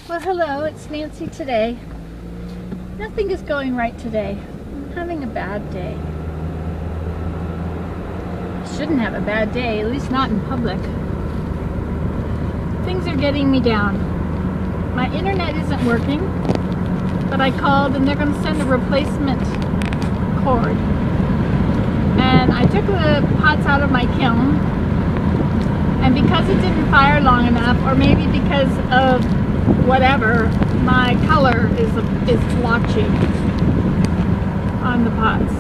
Well, hello, it's Nancy today. Nothing is going right today. I'm having a bad day. I shouldn't have a bad day, at least not in public. Things are getting me down. My internet isn't working, but I called and they're going to send a replacement cord. And I took the pots out of my kiln, and because it didn't fire long enough, or maybe because of whatever, my color is blotchy on the pots.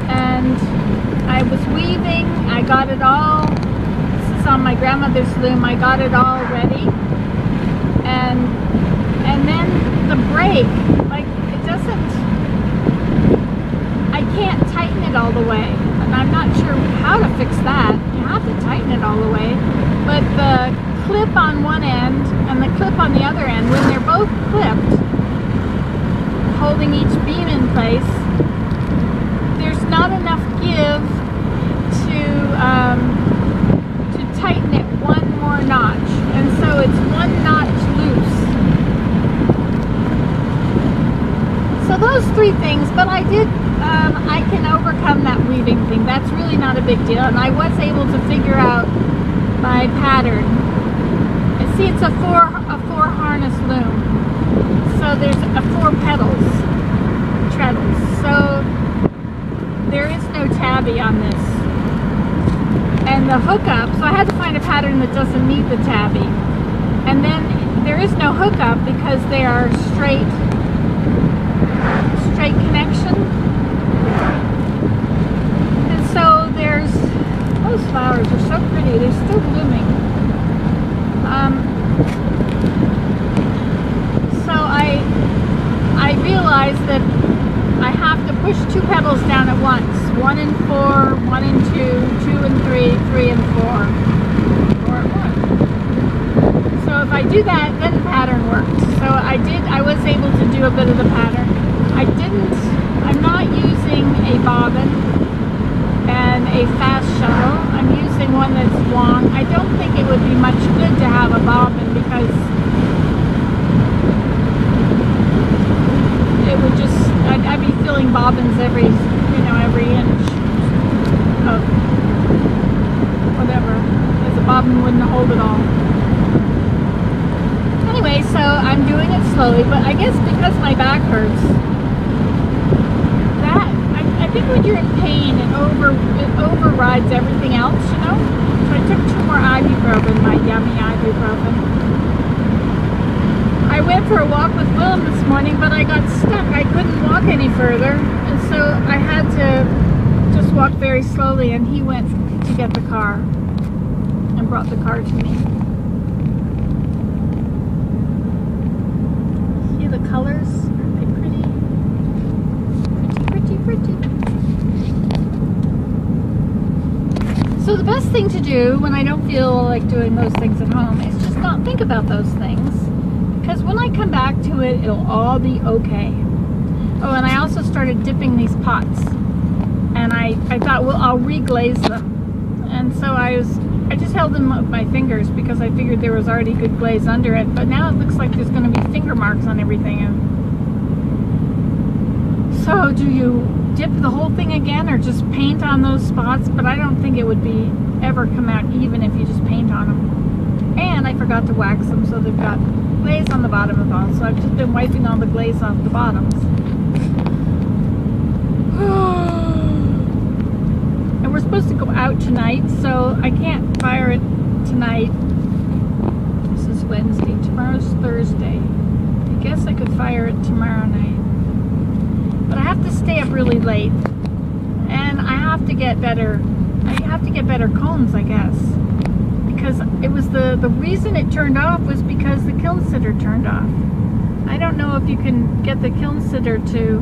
And I was weaving, I got it all, this is on my grandmother's loom, I got it all ready. And then the break, like it doesn't, I can't tighten it all the way. And I'm not sure how to fix that. You have to tighten it all the way. But the clip on one end and the clip on the other end, when they're both clipped, holding each beam in place, there's not enough give to tighten it one more notch, and so it's one notch loose. So those three things, but I did, I can overcome that weaving thing. That's really not a big deal, and I was able to figure out my pattern. See, it's a four harness loom. So there's four treadles. So there is no tabby on this. And the hookup, so I had to find a pattern that doesn't need the tabby. And then there is no hookup because they are straight connection. And so there's, those flowers are so pretty, they're still blooming. So I realized that I have to push two petals down at once. 1 and 4, 1 and 2, 2 and 3, 3 and 4. 4 at 1. So if I do that, then the pattern worked. So I was able to do a bit of the pattern. I'm not using a bobbin and a fast shuttle. I'm using one that's long. I don't think it would be much good to have a bobbin because it would just, I'd be filling bobbins every inch of whatever, because the bobbin wouldn't hold it all. Anyway, so I'm doing it slowly, but I guess because my back hurts, I think when you're in pain, it overrides everything else, you know? So I took 2 more ibuprofen, my yummy ibuprofen. I went for a walk with Willem this morning, but I got stuck. I couldn't walk any further, and so I had to just walk very slowly, and he went to get the car and brought the car to me. See the colors? Aren't they pretty? Pretty. So the best thing to do when I don't feel like doing those things at home is just not think about those things, because when I come back to it, it'll all be okay. Oh, and I also started dipping these pots, and I thought, well, I'll reglaze them, and so I just held them with my fingers because I figured there was already good glaze under it, but now it looks like there's going to be finger marks on everything. And so do you dip the whole thing again or just paint on those spots? But I don't think it would ever come out even if you just paint on them. And I forgot to wax them, so they've got glaze on the bottom of all. So I've just been wiping all the glaze off the bottoms. And we're supposed to go out tonight, so I can't fire it tonight. This is Wednesday. Tomorrow's Thursday. I guess I could fire it tomorrow night. But I have to stay up really late, and I have to get better cones, I guess, because it was the reason it turned off was because the kiln sitter turned off. I don't know if you can get the kiln sitter to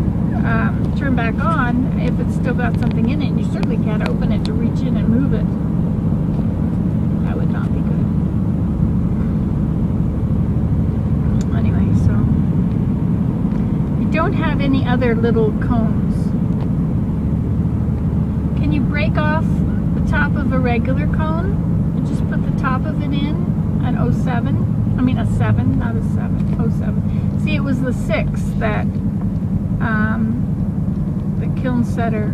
turn back on if it's still got something in it, and you certainly can't open it to reach in and move it. That would not be good. Anyway, so don't have any other little cones. Can you break off the top of a regular cone and just put the top of it in an 07? I mean a 7, not a 7. Oh, 7. See, it was the 6 that the kiln setter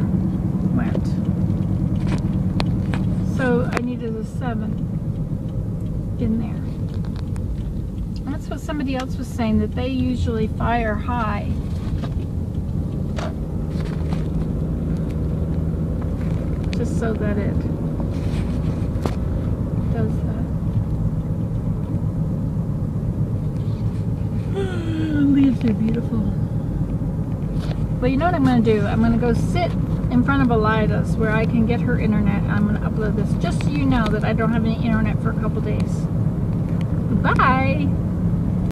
went. So I needed a 7 in there. That's what somebody else was saying, that they usually fire high. Just so that it does that. Leaves are beautiful. But you know what I'm going to do? I'm going to go sit in front of Elida's where I can get her internet. I'm going to upload this just so you know that I don't have any internet for a couple days. Bye!